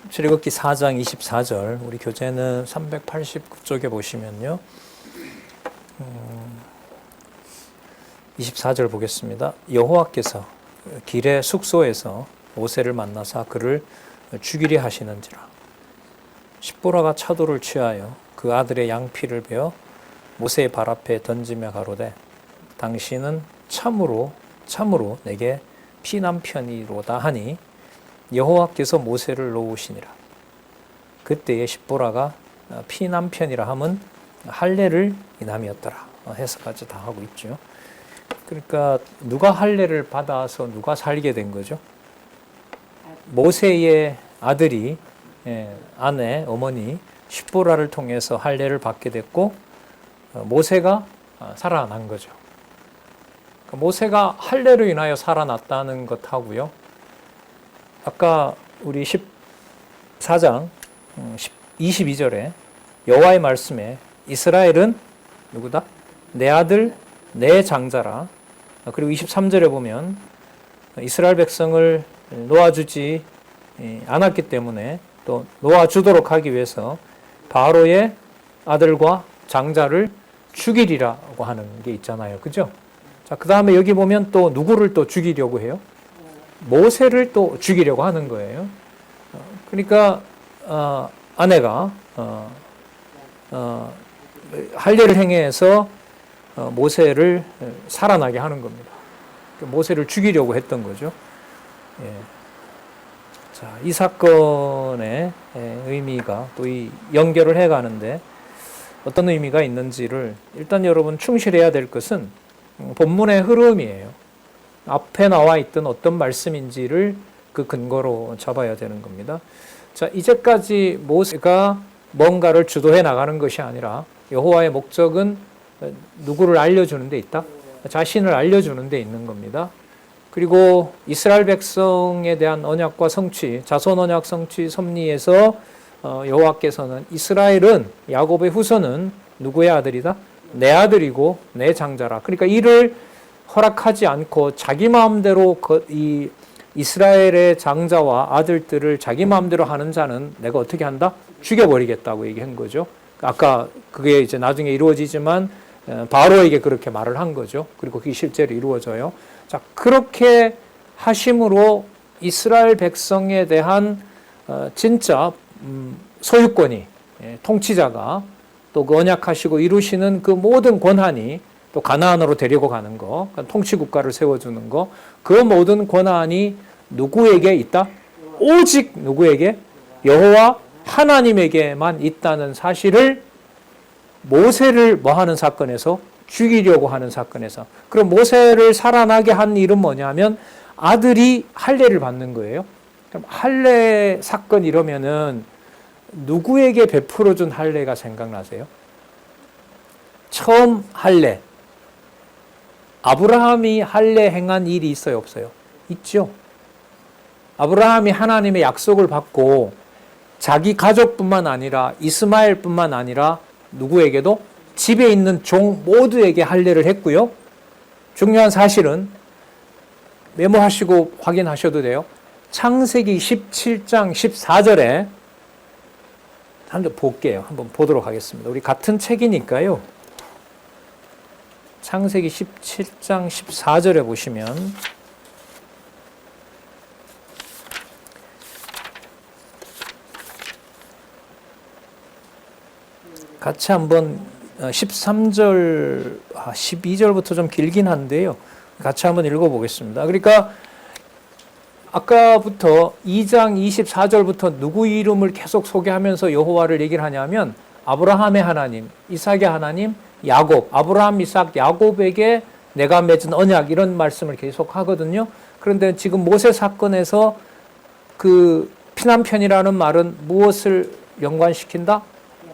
출애굽기 4장 24절, 우리 교재는 389쪽에 보시면요. 24절 보겠습니다. 여호와께서 길의 숙소에서 모세를 만나사 그를 죽이려 하시는지라. 십보라가 차도를 취하여 그 아들의 양피를 베어 모세의 발 앞에 던지며 가로되 당신은 참으로 내게 피난편이로다 하니 여호와께서 모세를 놓으시니라. 그때에 십보라가 피난편이라 함은 할례를 인함이었더라. 해석까지 다 하고 있죠. 그러니까 누가 할례를 받아서 누가 살게 된 거죠? 모세의 아들이 아내, 어머니 십보라를 통해서 할례를 받게 됐고 모세가 살아난 거죠. 모세가 할례로 인하여 살아났다는 것하고요. 아까 우리 14장 22절에 여호와의 말씀에 이스라엘은 누구다? 내 아들, 내 장자라. 그리고 23절에 보면 이스라엘 백성을 놓아주지 않았기 때문에 또 놓아주도록 하기 위해서 바로의 아들과 장자를 죽이리라고 하는 게 있잖아요. 그죠? 자, 그 다음에 여기 보면 또 누구를 또 죽이려고 해요? 모세를 또 죽이려고 하는 거예요. 그러니까 아내가 할례를 행해서 모세를 살아나게 하는 겁니다. 모세를 죽이려고 했던 거죠. 예. 자, 이 사건의 의미가 또 이 연결을 해가는데 어떤 의미가 있는지를 일단 여러분 충실해야 될 것은 본문의 흐름이에요. 앞에 나와 있던 어떤 말씀인지를 그 근거로 잡아야 되는 겁니다. 자, 이제까지 모세가 뭔가를 주도해 나가는 것이 아니라 여호와의 목적은 누구를 알려주는 데 있다? 자신을 알려주는 데 있는 겁니다. 그리고 이스라엘 백성에 대한 언약과 성취, 자손 언약 성취 섭리에서 여호와께서는 이스라엘은 야곱의 후손은 누구의 아들이다? 내 아들이고 내 장자라. 그러니까 이를 허락하지 않고 자기 마음대로 이 이스라엘의 장자와 아들들을 자기 마음대로 하는 자는 내가 어떻게 한다? 죽여버리겠다고 얘기한 거죠. 아까 그게 이제 나중에 이루어지지만 바로에게 그렇게 말을 한 거죠. 그리고 그게 실제로 이루어져요. 자, 그렇게 하심으로 이스라엘 백성에 대한 진짜 소유권이, 통치자가 또 그 언약하시고 이루시는 그 모든 권한이 또 가나안으로 데리고 가는 거, 통치 국가를 세워주는 거, 그 모든 권한이 누구에게 있다? 오직 누구에게? 여호와 하나님에게만 있다는 사실을 모세를 뭐 하는 사건에서? 죽이려고 하는 사건에서. 그럼 모세를 살아나게 한 일은 뭐냐면 아들이 할례를 받는 거예요. 그럼 할례 사건 이러면은 누구에게 베풀어 준 할례가 생각나세요? 처음 할례. 아브라함이 할례 행한 일이 있어요, 없어요? 있죠. 아브라함이 하나님의 약속을 받고 자기 가족뿐만 아니라 이스마엘뿐만 아니라 누구에게도 집에 있는 종 모두에게 할례를 했고요. 중요한 사실은 메모하시고 확인하셔도 돼요. 창세기 17장 14절에 한번 볼게요. 한번 보도록 하겠습니다. 우리 같은 책이니까요. 창세기 17장 14절에 보시면 같이 한번 13절, 12절부터 좀 길긴 한데요. 같이 한번 읽어보겠습니다. 그러니까 아까부터 2장 24절부터 누구 이름을 계속 소개하면서 여호와를 얘기를 하냐면 아브라함의 하나님, 이삭의 하나님, 야곱, 아브라함, 이삭, 야곱에게 내가 맺은 언약 이런 말씀을 계속 하거든요. 그런데 지금 모세 사건에서 그 피난편이라는 말은 무엇을 연관시킨다?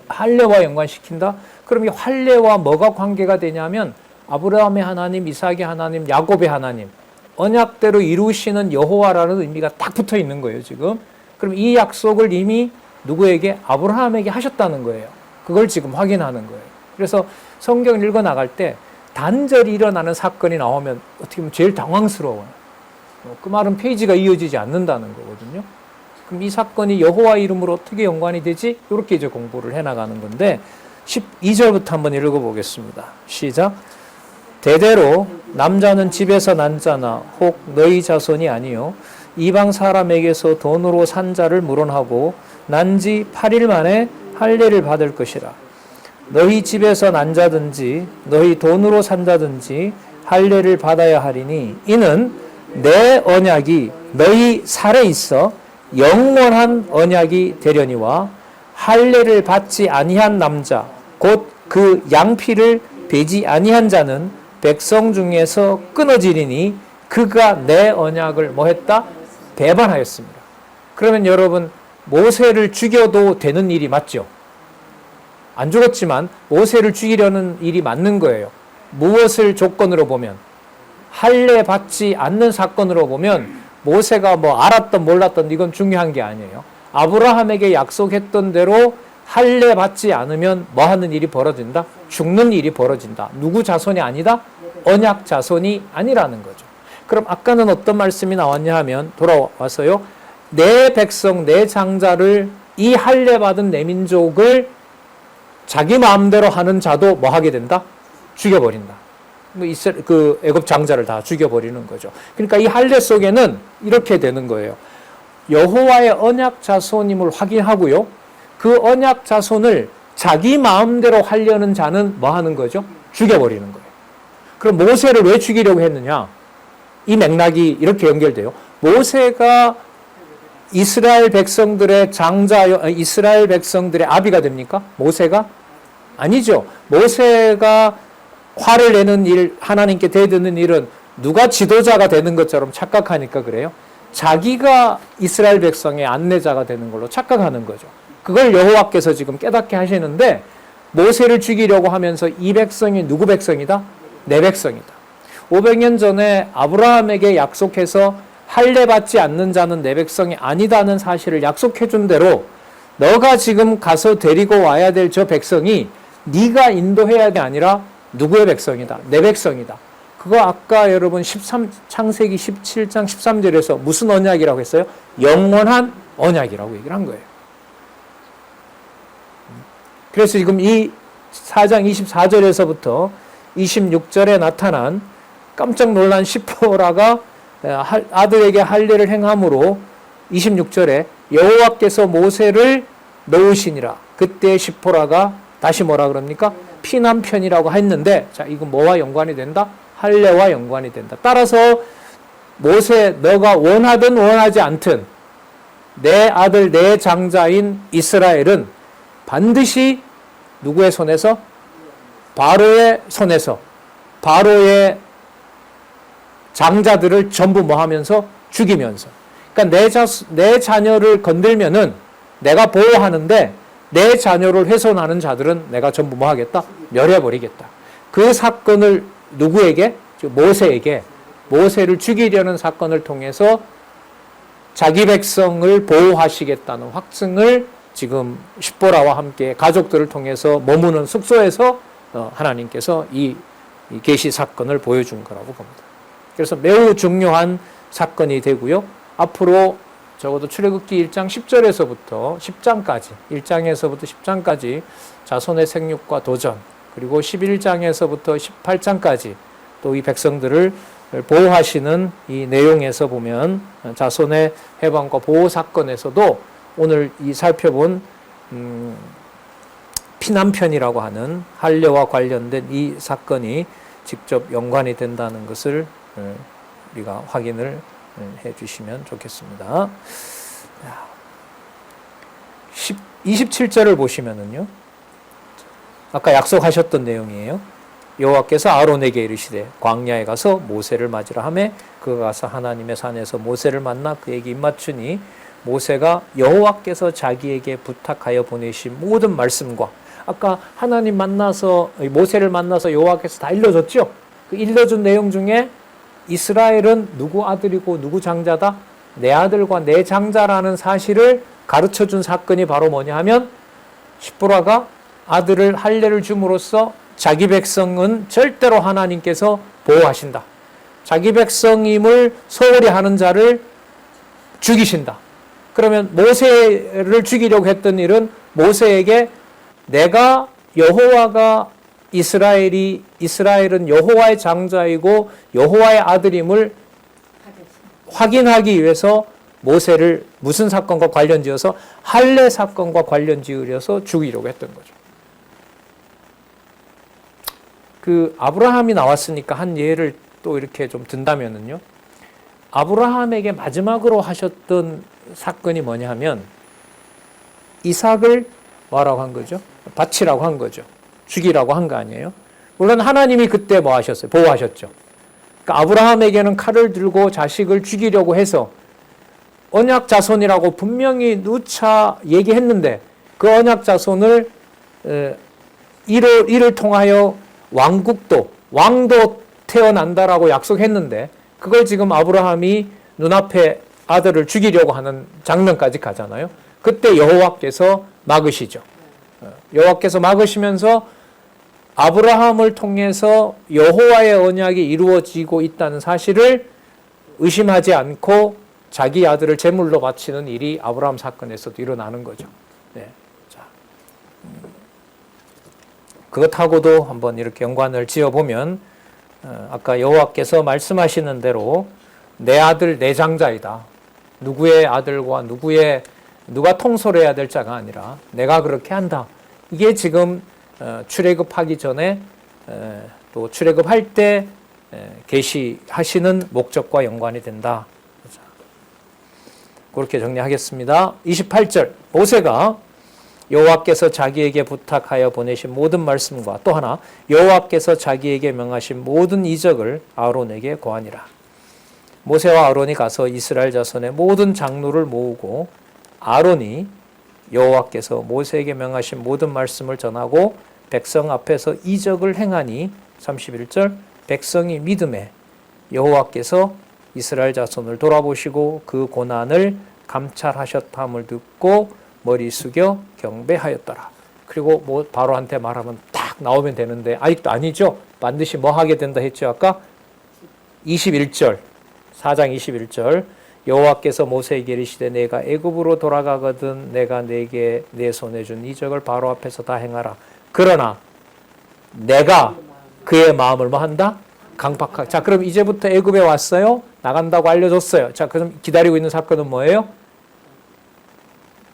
할례와 연관시킨다? 그럼 이 할례와 뭐가 관계가 되냐면 아브라함의 하나님, 이삭의 하나님, 야곱의 하나님, 언약대로 이루시는 여호와라는 의미가 딱 붙어 있는 거예요, 지금. 그럼 이 약속을 이미 누구에게? 아브라함에게 하셨다는 거예요. 그걸 지금 확인하는 거예요. 그래서 성경을 읽어 나갈 때 단절이 일어나는 사건이 나오면 어떻게 보면 제일 당황스러워요. 그 말은 페이지가 이어지지 않는다는 거거든요. 그럼 이 사건이 여호와 이름으로 어떻게 연관이 되지? 이렇게 이제 공부를 해나가는 건데 12절부터 한번 읽어보겠습니다. 시작. 대대로 남자는 집에서 난 자나 혹 너희 자손이 아니요 이방 사람에게서 돈으로 산 자를 물어하고 난 지 8일 만에 할례를 받을 것이라. 너희 집에서 난 자든지 너희 돈으로 산 자든지 할례를 받아야 하리니 이는 내 언약이 너희 살에 있어 영원한 언약이 되려니와 할례를 받지 아니한 남자 곧 그 양피를 베지 아니한 자는 백성 중에서 끊어지리니 그가 내 언약을 뭐 했다? 배반하였습니다. 그러면 여러분 모세를 죽여도 되는 일이 맞죠? 안 죽었지만 모세를 죽이려는 일이 맞는 거예요. 무엇을 조건으로 보면 할례 받지 않는 사건으로 보면 모세가 뭐 알았던 몰랐던 이건 중요한 게 아니에요. 아브라함에게 약속했던 대로 할례 받지 않으면 뭐 하는 일이 벌어진다? 죽는 일이 벌어진다. 누구 자손이 아니다? 언약 자손이 아니라는 거죠. 그럼 아까는 어떤 말씀이 나왔냐 하면 돌아와서요. 내 백성, 내 장자를 이 할례 받은 내 민족을 자기 마음대로 하는 자도 뭐 하게 된다? 죽여버린다. 그 애굽 장자를 다 죽여버리는 거죠. 그러니까 이 할례 속에는 이렇게 되는 거예요. 여호와의 언약 자손임을 확인하고요. 그 언약 자손을 자기 마음대로 하려는 자는 뭐 하는 거죠? 죽여버리는 거예요. 그럼 모세를 왜 죽이려고 했느냐? 이 맥락이 이렇게 연결돼요. 모세가 이스라엘 백성들의 이스라엘 백성들의 아비가 됩니까? 모세가? 아니죠. 모세가 화를 내는 일, 하나님께 대드는 일은 누가 지도자가 되는 것처럼 착각하니까 그래요. 자기가 이스라엘 백성의 안내자가 되는 걸로 착각하는 거죠. 그걸 여호와께서 지금 깨닫게 하시는데 모세를 죽이려고 하면서 이 백성이 누구 백성이다? 내 백성이다. 500년 전에 아브라함에게 약속해서 할례 받지 않는 자는 내 백성이 아니다는 사실을 약속해 준 대로 너가 지금 가서 데리고 와야 될 저 백성이 네가 인도해야 게 아니라 누구의 백성이다? 내 백성이다. 그거 아까 여러분 창세기 17장 13절에서 무슨 언약이라고 했어요? 영원한 언약이라고 얘기를 한 거예요. 그래서 지금 이 4장 24절에서부터 26절에 나타난 깜짝 놀란 시포라가 아들에게 할례를 행함으로 26절에 여호와께서 모세를 넣으시니라. 그때 시포라가 다시 뭐라 그럽니까? 피난편이라고 했는데 자, 이건 뭐와 연관이 된다? 할례와 연관이 된다. 따라서 모세 너가 원하든 원하지 않든 내 아들 내 장자인 이스라엘은 반드시 누구의 손에서? 바로의 손에서 바로의 장자들을 전부 뭐 하면서? 죽이면서. 그러니까 내 자녀를 건들면은 내가 보호하는데 내 자녀를 훼손하는 자들은 내가 전부 뭐 하겠다? 멸해버리겠다. 그 사건을 누구에게? 모세에게, 모세를 죽이려는 사건을 통해서 자기 백성을 보호하시겠다는 확증을 지금 십보라와 함께 가족들을 통해서 머무는 숙소에서 하나님께서 이 계시 사건을 보여준 거라고 봅니다. 그래서 매우 중요한 사건이 되고요. 앞으로 적어도 출애굽기 1장 10절에서부터 10장까지, 1장에서부터 10장까지 자손의 생육과 도전, 그리고 11장에서부터 18장까지 또 이 백성들을 보호하시는 이 내용에서 보면 자손의 해방과 보호 사건에서도 오늘 이 살펴본 피난편이라고 하는 할례와 관련된 이 사건이 직접 연관이 된다는 것을 우리가 확인을 해 주시면 좋겠습니다. 27절을 보시면은요. 아까 약속하셨던 내용이에요. 여호와께서 아론에게 이르시되 광야에 가서 모세를 맞으라 하매 그가 가서 하나님의 산에서 모세를 만나 그에게 입맞추니 모세가 여호와께서 자기에게 부탁하여 보내신 모든 말씀과 아까 하나님 만나서 모세를 만나서 여호와께서 다 일러줬죠. 그 일러준 내용 중에 이스라엘은 누구 아들이고 누구 장자다? 내 아들과 내 장자라는 사실을 가르쳐준 사건이 바로 뭐냐 하면 십보라가 아들을 할례를 줌으로써 자기 백성은 절대로 하나님께서 보호하신다. 자기 백성임을 소홀히 하는 자를 죽이신다. 그러면 모세를 죽이려고 했던 일은 모세에게 내가 여호와가 이스라엘은 여호와의 장자이고 여호와의 아들임을 확인하기 위해서 모세를 무슨 사건과 관련지어서 할례 사건과 관련지으려서 죽이려고 했던 거죠. 그 아브라함이 나왔으니까 한 예를 또 이렇게 좀 든다면은요. 아브라함에게 마지막으로 하셨던 사건이 뭐냐 하면 이삭을 뭐라고 한 거죠? 바치라고 한 거죠. 죽이라고 한 거 아니에요? 물론 하나님이 그때 뭐 하셨어요? 보호하셨죠. 그러니까 아브라함에게는 칼을 들고 자식을 죽이려고 해서 언약 자손이라고 분명히 누차 얘기했는데 그 언약 자손을 이를 통하여 왕도 태어난다라고 약속했는데 그걸 지금 아브라함이 눈앞에 아들을 죽이려고 하는 장면까지 가잖아요. 그때 여호와께서 막으시죠. 여호와께서 막으시면서 아브라함을 통해서 여호와의 언약이 이루어지고 있다는 사실을 의심하지 않고 자기 아들을 제물로 바치는 일이 아브라함 사건에서도 일어나는 거죠. 네. 자, 그것하고도 한번 이렇게 연관을 지어보면 아까 여호와께서 말씀하시는 대로 내 아들 내 장자이다. 누구의 아들과 누가 통솔해야 될 자가 아니라 내가 그렇게 한다. 이게 지금 출애굽하기 전에 또 출애굽할 때 계시하시는 목적과 연관이 된다. 그렇게 정리하겠습니다. 28절 모세가 여호와께서 자기에게 부탁하여 보내신 모든 말씀과 또 하나 여호와께서 자기에게 명하신 모든 이적을 아론에게 고하니라. 모세와 아론이 가서 이스라엘 자손의 모든 장로를 모으고 아론이 여호와께서 모세에게 명하신 모든 말씀을 전하고 백성 앞에서 이적을 행하니 31절 백성이 믿음에 여호와께서 이스라엘 자손을 돌아보시고 그 고난을 감찰하셨함을 듣고 머리 숙여 경배하였더라. 그리고 뭐 바로한테 말하면 딱 나오면 되는데 아직도 아니죠. 반드시 뭐 하게 된다 했죠. 아까 21절 4장 21절 여호와께서 모세에게 이르시되 내가 애굽으로 돌아가거든 내가 내게 내 손에 준 이적을 바로 앞에서 다 행하라. 그러나 내가 그의 마음을 뭐 한다? 강팍하게. 자, 그럼 이제부터 애굽에 왔어요. 나간다고 알려줬어요. 자, 그럼 기다리고 있는 사건은 뭐예요?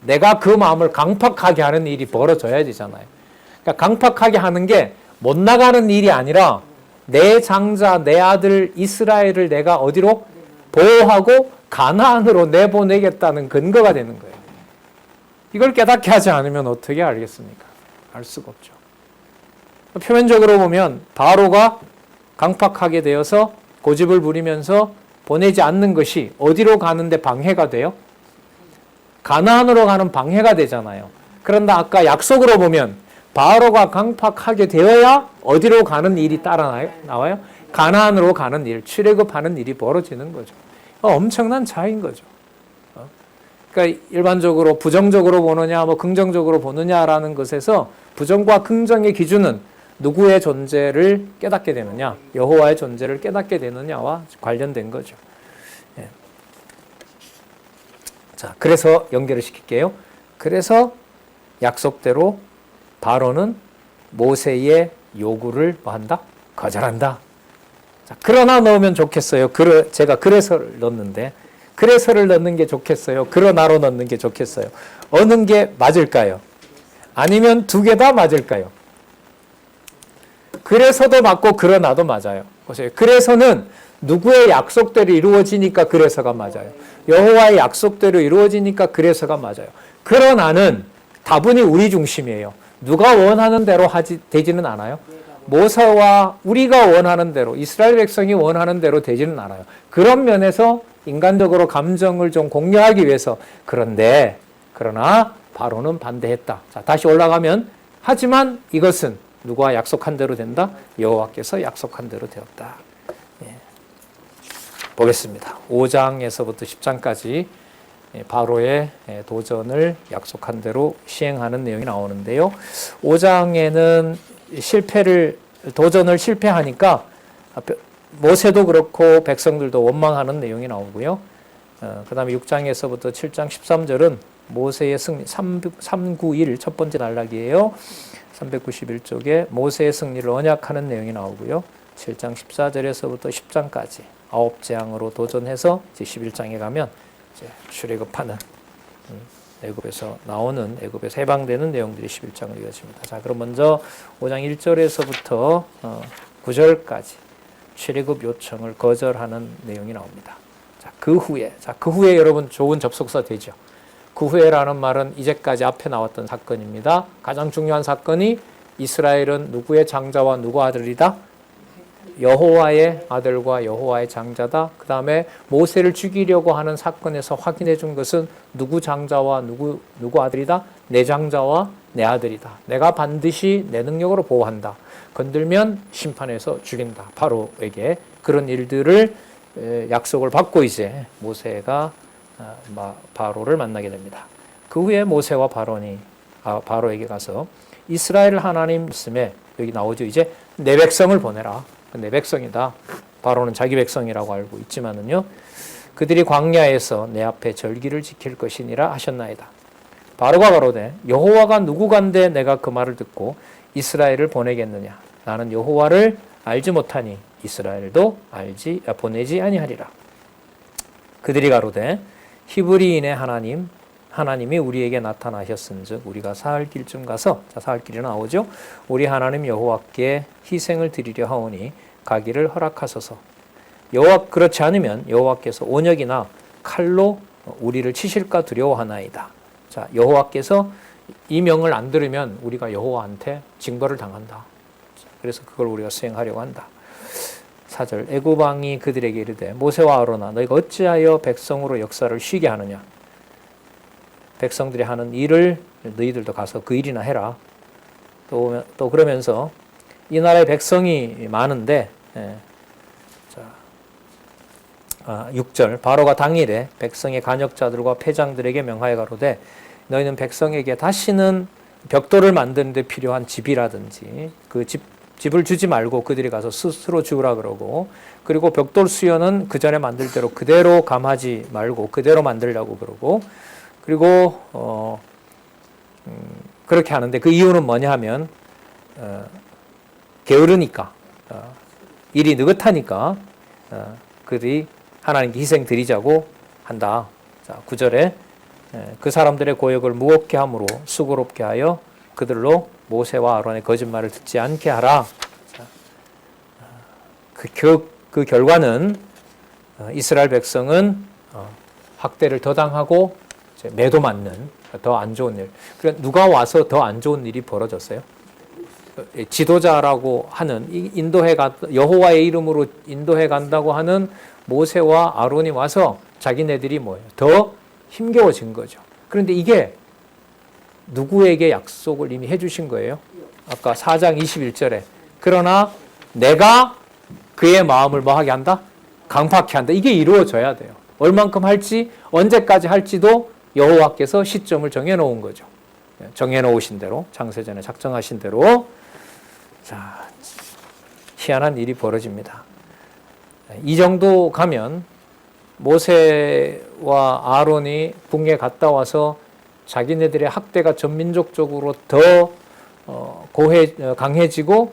내가 그 마음을 강팍하게 하는 일이 벌어져야 되잖아요. 그러니까 강팍하게 하는 게 못 나가는 일이 아니라 내 장자, 내 아들 이스라엘을 내가 어디로? 보호하고 가나안으로 내보내겠다는 근거가 되는 거예요. 이걸 깨닫게 하지 않으면 어떻게 알겠습니까? 알 수가 없죠. 표면적으로 보면 바로가 강팍하게 되어서 고집을 부리면서 보내지 않는 것이 어디로 가는데 방해가 돼요? 가나안으로 가는 방해가 되잖아요. 그런데 아까 약속으로 보면 바로가 강팍하게 되어야 어디로 가는 일이 따라 나와요? 가나안으로 가는 일, 출애굽하는 일이 벌어지는 거죠. 엄청난 차이인 거죠. 그러니까 일반적으로 부정적으로 보느냐, 뭐 긍정적으로 보느냐라는 것에서 부정과 긍정의 기준은 누구의 존재를 깨닫게 되느냐, 여호와의 존재를 깨닫게 되느냐와 관련된 거죠. 예. 자, 그래서 연결을 시킬게요. 그래서 약속대로 바로는 모세의 요구를 뭐 한다? 거절한다. 자, 그러나 넣으면 좋겠어요. 제가 그래서를 넣는데, 그래서를 넣는 게 좋겠어요. 그러나로 넣는 게 좋겠어요. 어느 게 맞을까요? 아니면 두 개 다 맞을까요? 그래서도 맞고 그러나도 맞아요. 보세요. 그래서는 누구의 약속대로 이루어지니까 그래서가 맞아요. 여호와의 약속대로 이루어지니까 그래서가 맞아요. 그러나는 다분히 우리 중심이에요. 누가 원하는 대로 되지는 않아요. 모세와 우리가 원하는 대로, 이스라엘 백성이 원하는 대로 되지는 않아요. 그런 면에서 인간적으로 감정을 좀 공유하기 위해서 그러나 바로는 반대했다. 자, 다시 올라가면 하지만 이것은 누가 약속한 대로 된다? 여호와께서 약속한 대로 되었다. 예. 보겠습니다. 5장에서부터 10장까지 바로의 도전을 약속한 대로 시행하는 내용이 나오는데요. 5장에는 도전을 실패하니까 모세도 그렇고 백성들도 원망하는 내용이 나오고요. 그 다음에 6장에서부터 7장 13절은 모세의 승리, 391 첫 번째 단락이에요. 391쪽에 모세의 승리를 언약하는 내용이 나오고요. 7장 14절에서부터 10장까지 9재앙으로 도전해서 이제 11장에 가면 이제 출애굽하는 애굽에서 나오는, 애굽에서 해방되는 내용들이 11장으로 이어집니다. 자, 그럼 먼저 5장 1절에서부터 9절까지 출애굽 요청을 거절하는 내용이 나옵니다. 자, 그 후에 여러분 좋은 접속사 되죠. 그 후에라는 말은 이제까지 앞에 나왔던 사건입니다. 가장 중요한 사건이 이스라엘은 누구의 장자와 누구 아들이다? 여호와의 아들과 여호와의 장자다. 그 다음에 모세를 죽이려고 하는 사건에서 확인해 준 것은 누구 장자와 누구 아들이다? 내 장자와 내 아들이다. 내가 반드시 내 능력으로 보호한다. 건들면 심판해서 죽인다. 바로에게 그런 일들을 약속을 받고 이제 모세가 바로를 만나게 됩니다. 그 후에 모세와 바로에게 가서 이스라엘 하나님 말씀에 여기 나오죠. 이제 내 백성을 보내라. 내 백성이다. 바로는 자기 백성이라고 알고 있지만은요. 그들이 광야에서 내 앞에 절기를 지킬 것이니라 하셨나이다. 바로가 가로되 여호와가 누구간데 내가 그 말을 듣고 이스라엘을 보내겠느냐. 나는 여호와를 알지 못하니 이스라엘도 보내지 아니하리라. 그들이 가로되 히브리인의 하나님이 우리에게 나타나셨은즉 우리가 사흘 길쯤 가서, 자, 사흘 길이 나오죠. 우리 하나님 여호와께 희생을 드리려 하오니 가기를 허락하소서. 그렇지 않으면 여호와께서 온역이나 칼로 우리를 치실까 두려워하나이다. 자, 여호와께서 이 명을 안 들으면 우리가 여호와한테 징벌을 당한다. 그래서 그걸 우리가 수행하려고 한다. 4절 애굽 왕이 그들에게 이르되 모세와 아론아 너희가 어찌하여 백성으로 역사를 쉬게 하느냐. 백성들이 하는 일을 너희들도 가서 그 일이나 해라. 또 그러면서 이 나라에 백성이 많은데 6절 바로가 당일에 백성의 간역자들과 패장들에게 명하여 가로되 너희는 백성에게 다시는 벽돌을 만드는 데 필요한 집이라든지 그 집을 주지 말고 그들이 가서 스스로 주우라 그러고, 그리고 벽돌 수요는 그 전에 만들 대로 그대로 감하지 말고 그대로 만들려고 그러고, 그리고 그렇게 하는데 그 이유는 뭐냐 하면 게으르니까, 일이 느긋하니까 그들이 하나님께 희생 드리자고 한다. 자, 9절에 그 사람들의 고역을 무겁게 함으로 수고롭게 하여 그들로 모세와 아론의 거짓말을 듣지 않게 하라. 자, 그 결과는 이스라엘 백성은 학대를 더 당하고 매도 맞는 더 안 좋은 일. 그러니까 누가 와서 더 안 좋은 일이 벌어졌어요? 지도자라고 하는 여호와의 이름으로 인도해 간다고 하는 모세와 아론이 와서 자기네들이 뭐예요? 더 힘겨워진 거죠. 그런데 이게 누구에게 약속을 이미 해주신 거예요? 아까 4장 21절에 그러나 내가 그의 마음을 뭐하게 한다? 강팍케 한다. 이게 이루어져야 돼요. 얼만큼 할지 언제까지 할지도 여호와께서 시점을 정해놓은 거죠. 정해놓으신 대로 창세전에 작정하신 대로. 자, 희한한 일이 벌어집니다. 이 정도 가면 모세와 아론이 북에 갔다 와서 자기네들의 학대가 전민족적으로 더 강해지고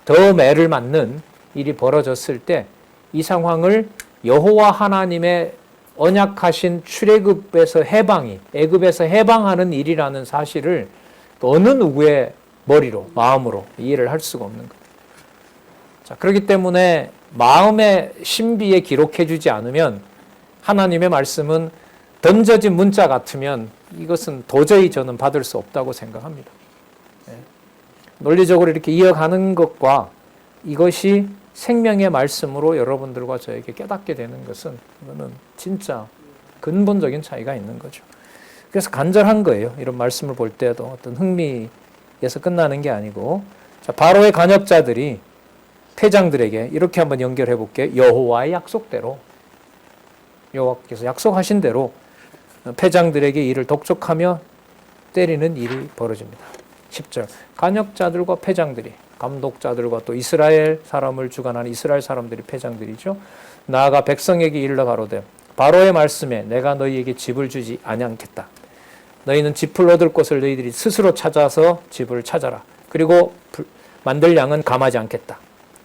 더 매를 맞는 일이 벌어졌을 때 이 상황을 여호와 하나님의 언약하신 출애굽에서 애굽에서 해방하는 일이라는 사실을 어느 누구의 머리로, 마음으로 이해를 할 수가 없는 거예요. 자, 그렇기 때문에 마음의 신비에 기록해 주지 않으면 하나님의 말씀은 던져진 문자 같으면 이것은 도저히 저는 받을 수 없다고 생각합니다. 논리적으로 이렇게 이어가는 것과 이것이 생명의 말씀으로 여러분들과 저에게 깨닫게 되는 것은 이거는 진짜 근본적인 차이가 있는 거죠. 그래서 간절한 거예요. 이런 말씀을 볼 때도 어떤 흥미에서 끝나는 게 아니고, 자, 바로의 간역자들이 패장들에게 이렇게 한번 연결해 볼게요. 여호와의 약속대로, 여호와께서 약속하신 대로 패장들에게 이를 독촉하며 때리는 일이 벌어집니다. 10절 간역자들과 패장들이, 감독자들과 또 이스라엘 사람을 주관하는 이스라엘 사람들이 패장들이죠. 나아가 백성에게 이르러 가로되 바로의 말씀에 내가 너희에게 집을 주지 아니하겠다. 너희는 집을 얻을 곳을 너희들이 스스로 찾아서 집을 찾아라. 그리고 만들 양은 감하지 않겠다.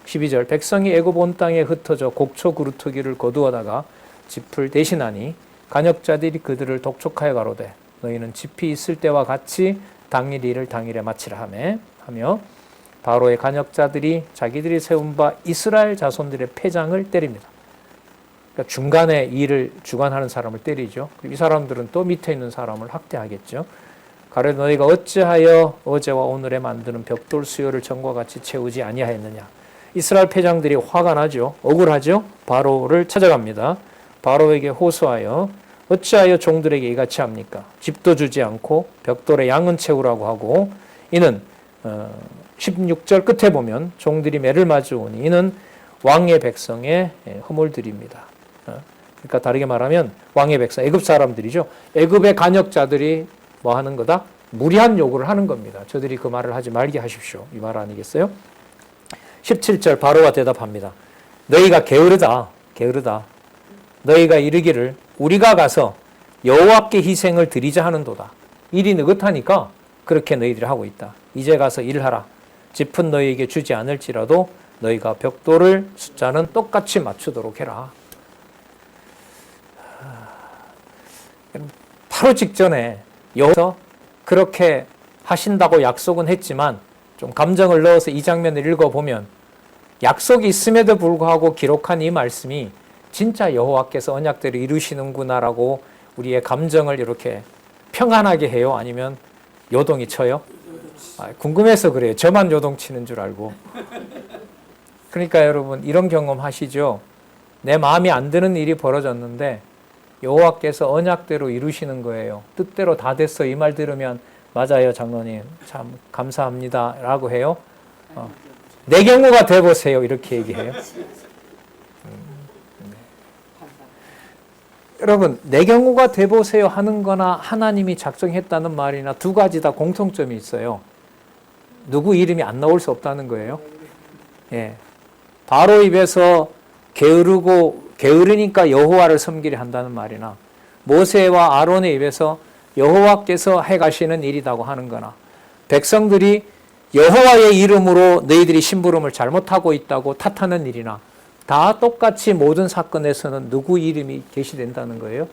12절 백성이 애굽 온 땅에 흩어져 곡초 그루터기를 거두어다가 집을 대신하니 간역자들이 그들을 독촉하여 가로되 너희는 집이 있을 때와 같이 당일 일을 당일에 마치라 하며 바로의 간역자들이 자기들이 세운 바 이스라엘 자손들의 패장을 때립니다. 그러니까 중간에 일을 주관하는 사람을 때리죠. 이 사람들은 또 밑에 있는 사람을 학대하겠죠. 가로되 너희가 어찌하여 어제와 오늘에 만드는 벽돌 수요를 전과 같이 채우지 아니하였느냐. 이스라엘 패장들이 화가 나죠. 억울하죠. 바로를 찾아갑니다. 바로에게 호소하여 어찌하여 종들에게 이같이 합니까? 집도 주지 않고 벽돌에 양은 채우라고 하고 이는 16절 끝에 보면 종들이 매를 맞으오니 이는 왕의 백성의 허물들입니다. 그러니까 다르게 말하면 왕의 백성, 애굽 사람들이죠. 애굽의 간역자들이 뭐 하는 거다? 무리한 요구를 하는 겁니다. 저들이 그 말을 하지 말게 하십시오. 이 말 아니겠어요? 17절 바로가 대답합니다. 너희가 게으르다. 너희가 이르기를 우리가 가서 여호와께 희생을 드리자 하는도다. 일이 느긋하니까 그렇게 너희들이 하고 있다. 이제 가서 일하라. 집은 너희에게 주지 않을지라도 너희가 벽돌을 숫자는 똑같이 맞추도록 해라. 바로 직전에 여호와께서 그렇게 하신다고 약속은 했지만 좀 감정을 넣어서 이 장면을 읽어보면 약속이 있음에도 불구하고 기록한 이 말씀이 진짜 여호와께서 언약대로 이루시는구나라고 우리의 감정을 이렇게 평안하게 해요? 아니면 요동이 쳐요? 궁금해서 그래요. 저만 요동치는 줄 알고. 그러니까 여러분 이런 경험 하시죠? 내 마음이 안 드는 일이 벌어졌는데 여호와께서 언약대로 이루시는 거예요. 뜻대로 다 됐어. 이 말 들으면 맞아요, 장로님. 참 감사합니다. 라고 해요. 내 경우가 돼보세요. 이렇게 얘기해요. 여러분, 내 경우가 돼보세요 하는 거나 하나님이 작정했다는 말이나 두 가지 다 공통점이 있어요. 누구 이름이 안 나올 수 없다는 거예요. 예. 바로 입에서 게으르니까 여호와를 섬기려 한다는 말이나 모세와 아론의 입에서 여호와께서 해가시는 일이라고 하는 거나 백성들이 여호와의 이름으로 너희들이 심부름을 잘못하고 있다고 탓하는 일이나 다 똑같이 모든 사건에서는 누구 이름이 계시된다는 거예요.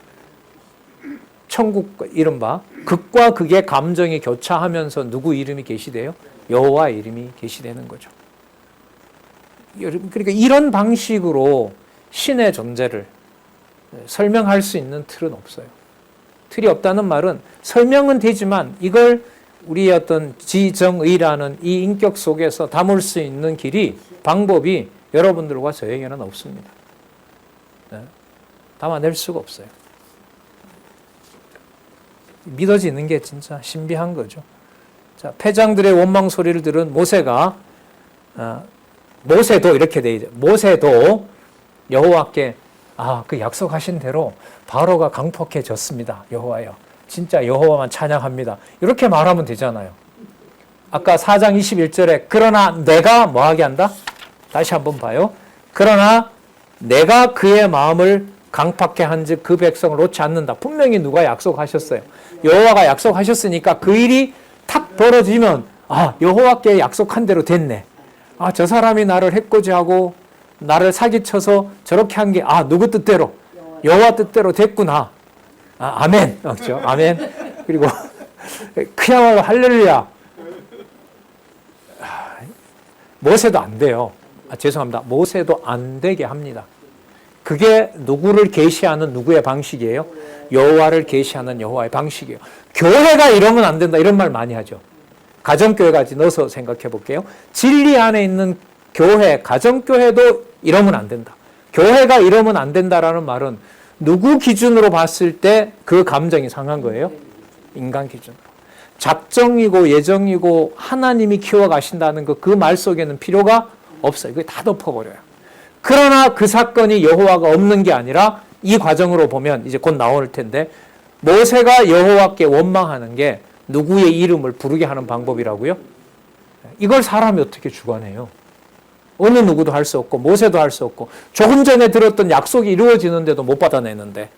천국 이른바 극과 극의 감정이 교차하면서 누구 이름이 계시돼요? 여호와의 이름이 계시되는 거죠. 그러니까 이런 방식으로 신의 존재를 설명할 수 있는 틀은 없어요. 틀이 없다는 말은 설명은 되지만 이걸 우리의 어떤 지정의라는 이 인격 속에서 담을 수 있는 길이, 방법이 여러분들과 저에게는 없습니다. 담아낼 수가 없어요. 믿어지는 게 진짜 신비한 거죠. 자, 패장들의 원망 소리를 들은 모세가 모세도 이렇게 돼 있죠. 모세도 여호와께 그 약속하신 대로 바로가 강폭해졌습니다. 여호와여. 진짜 여호와만 찬양합니다. 이렇게 말하면 되잖아요. 아까 4장 21절에 그러나 내가 뭐하게 한다? 다시 한번 봐요. 그러나 내가 그의 마음을 강팍해 한즉 그 백성을 놓지 않는다. 분명히 누가 약속하셨어요. 여호와가 약속하셨으니까 그 일이 탁 벌어지면 여호와께 약속한 대로 됐네. 저 사람이 나를 해코지하고 나를 사기쳐서 저렇게 한 게 누구 뜻대로? 여호와 뜻대로 됐구나. 아멘. 그렇죠? 아멘. 그리고 그야말로 할렐루야. 모세도 안 돼요. 죄송합니다. 모세도 안 되게 합니다. 그게 누구를 계시하는 누구의 방식이에요? 여호와를 계시하는 여호와의 방식이에요. 교회가 이러면 안 된다. 이런 말 많이 하죠. 가정교회까지 넣어서 생각해 볼게요. 진리 안에 있는 교회, 가정교회도 이러면 안 된다. 교회가 이러면 안 된다라는 말은 누구 기준으로 봤을 때 그 감정이 상한 거예요? 인간 기준으로. 작정이고 예정이고 하나님이 키워가신다는 그 말 속에는 필요가 없어요. 그게 다 덮어버려요. 그러나 그 사건이 여호와가 없는 게 아니라 이 과정으로 보면 이제 곧 나올 텐데 모세가 여호와께 원망하는 게 누구의 이름을 부르게 하는 방법이라고요? 이걸 사람이 어떻게 주관해요? 어느 누구도 할 수 없고 모세도 할 수 없고 조금 전에 들었던 약속이 이루어지는데도 못 받아내는데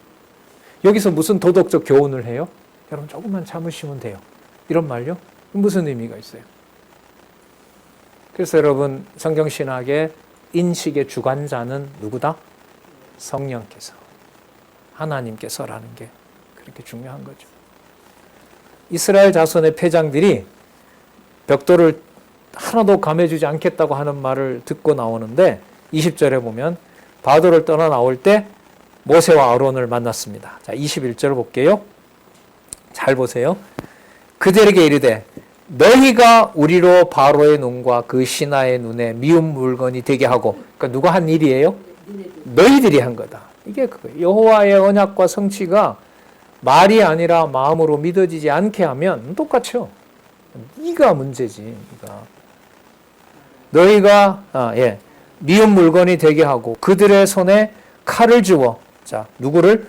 여기서 무슨 도덕적 교훈을 해요? 여러분 조금만 참으시면 돼요. 이런 말요? 무슨 의미가 있어요? 그래서 여러분 성경신학의 인식의 주관자는 누구다? 성령께서, 하나님께서라는 게 그렇게 중요한 거죠. 이스라엘 자손의 패장들이 벽돌을 하나도 감해주지 않겠다고 하는 말을 듣고 나오는데 20절에 보면 바도를 떠나 나올 때 모세와 아론을 만났습니다. 자, 21절 볼게요. 잘 보세요. 그들에게 이르되 너희가 우리로 바로의 눈과 그 신하의 눈에 미운 물건이 되게 하고, 그러니까 누가 한 일이에요? 너희들이 한 거다. 이게 그거예요. 여호와의 언약과 성취가 말이 아니라 마음으로 믿어지지 않게 하면 똑같죠. 네가 문제지. 너희가 미운 물건이 되게 하고 그들의 손에 칼을 주어, 자, 누구를?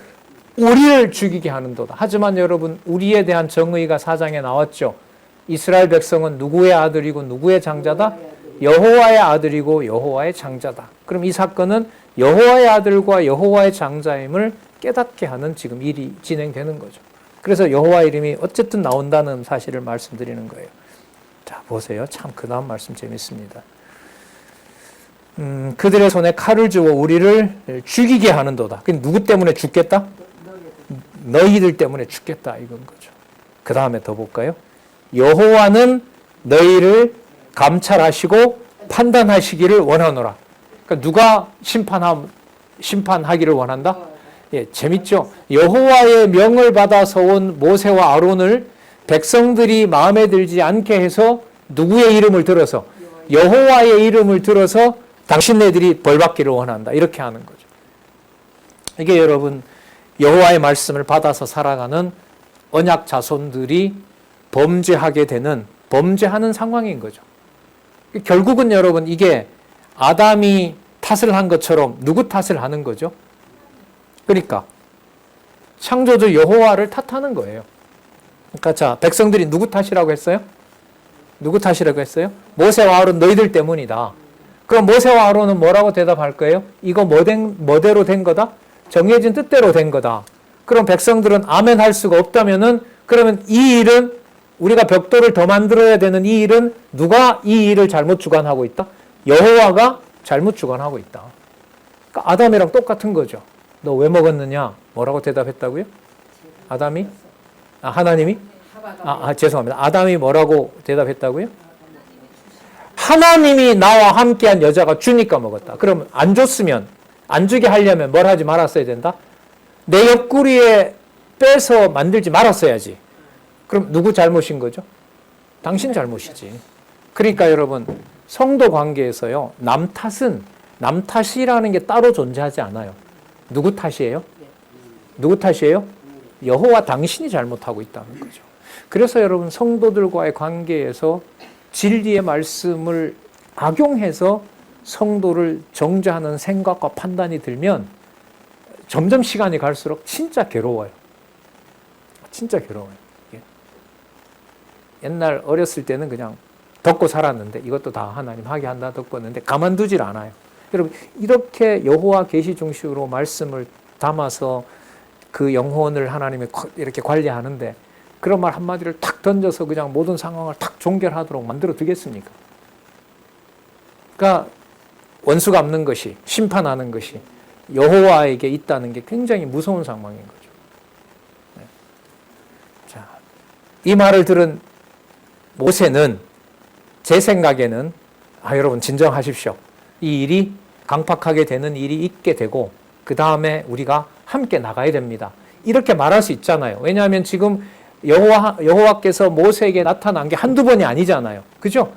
우리를 죽이게 하는도다. 하지만 여러분, 우리에 대한 정의가 4장에 나왔죠. 이스라엘 백성은 누구의 아들이고 누구의 장자다? 여호와의 아들이고 여호와의 장자다. 그럼 이 사건은 여호와의 아들과 여호와의 장자임을 깨닫게 하는 지금 일이 진행되는 거죠. 그래서 여호와 이름이 어쨌든 나온다는 사실을 말씀드리는 거예요. 자, 보세요. 참 그 다음 말씀 재밌습니다. 그들의 손에 칼을 주어 우리를 죽이게 하는도다. 그 누구 때문에 죽겠다? 너희들 때문에 죽겠다 이건 거죠. 그 다음에 더 볼까요? 여호와는 너희를 감찰하시고 판단하시기를 원하노라. 그러니까 누가 심판하기를 원한다? 예, 재밌죠? 여호와의 명을 받아서 온 모세와 아론을 백성들이 마음에 들지 않게 해서 누구의 이름을 들어서? 여호와의 이름을 들어서 당신네들이 벌받기를 원한다. 이렇게 하는 거죠. 이게 여러분 여호와의 말씀을 받아서 살아가는 언약 자손들이 범죄하는 상황인 거죠. 결국은 여러분 이게 아담이 탓을 한 것처럼 누구 탓을 하는 거죠? 그러니까 창조주 여호와를 탓하는 거예요. 그러니까 자, 백성들이 누구 탓이라고 했어요? 누구 탓이라고 했어요? 모세와 아론 너희들 때문이다. 그럼 모세와 아론은 뭐라고 대답할 거예요? 이거 뭐대로 된 거다? 정해진 뜻대로 된 거다. 그럼 백성들은 아멘 할 수가 없다면은 그러면 이 일은 우리가 벽돌을 더 만들어야 되는 이 일은 누가 이 일을 잘못 주관하고 있다? 여호와가 잘못 주관하고 있다. 그러니까 아담이랑 똑같은 거죠. 너 왜 먹었느냐? 뭐라고 대답했다고요? 아담이? 하나님이? 죄송합니다. 아담이 뭐라고 대답했다고요? 하나님이 나와 함께한 여자가 주니까 먹었다. 그럼 안 줬으면, 안 주게 하려면 뭘 하지 말았어야 된다? 내 옆구리에 빼서 만들지 말았어야지. 그럼 누구 잘못인 거죠? 당신 잘못이지. 그러니까 여러분, 성도 관계에서요, 남 탓이라는 게 따로 존재하지 않아요. 누구 탓이에요? 누구 탓이에요? 여호와 당신이 잘못하고 있다는 거죠. 그래서 여러분, 성도들과의 관계에서 진리의 말씀을 악용해서 성도를 정죄하는 생각과 판단이 들면 점점 시간이 갈수록 진짜 괴로워요. 진짜 괴로워요. 옛날 어렸을 때는 그냥 덮고 살았는데 이것도 다 하나님 하게 한다 덮었는데 가만두질 않아요. 여러분 이렇게 여호와 계시 중심으로 말씀을 담아서 그 영혼을 하나님이 이렇게 관리하는데 그런 말 한마디를 탁 던져서 그냥 모든 상황을 탁 종결하도록 만들어 두겠습니까? 그러니까 원수 갚는 것이, 심판하는 것이 여호와에게 있다는 게 굉장히 무서운 상황인 거죠. 네. 자, 이 말을 들은 모세는 제 생각에는 여러분 진정하십시오. 이 일이 강팍하게 되는 일이 있게 되고 그 다음에 우리가 함께 나가야 됩니다. 이렇게 말할 수 있잖아요. 왜냐하면 지금 여호와께서 모세에게 나타난 게 한두 번이 아니잖아요. 그죠?